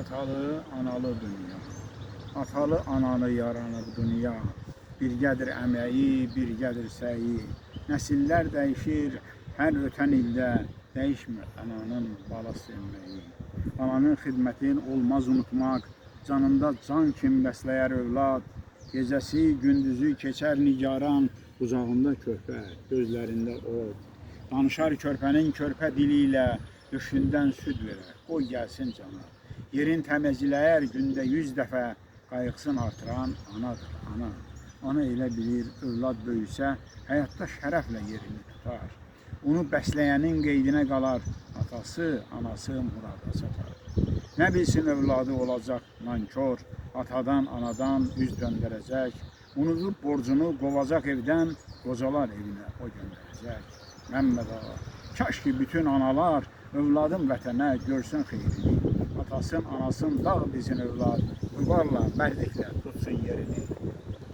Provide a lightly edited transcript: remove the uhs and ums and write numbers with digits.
Atalı, analı dünya. Atalı, analı yaranıb dünya. Birgədir əməyi, birgədir səyi. Nəsillər dəyişir, hər ötən ildə dəyişmir ananın balası eməyi. Ananın xidmətin olmaz unutmaq, canında can kim bəsləyər övlad. Gecəsi, gündüzü keçər nigaran, uzağında körpə, gözlərində od. Danışar körpənin körpə dili ilə, döşündən süd verər, qoy gəlsin cana. Yerin təmizləyər gündə 100 dəfə, qayğısın artıran anadır, ana. Ana elə bilir, övlad böyüsə, həyatda şərəflə yerini tutar. Onu bəsləyənin qeydinə qalar, atası, anası murada çatar. Nə bilsin övladı olacaq nankor, atadan, anadan üz döndərəcək. Unudub borcunu qovacaq evdən, qocalar evinə o göndərəcək. Məmməd ağa, kaş ki bütün analar övladın vətənə görsün xeyrini. Atasın, anasın dağ dizin övlad, qüvarla, mərdiklə tutsun yerini.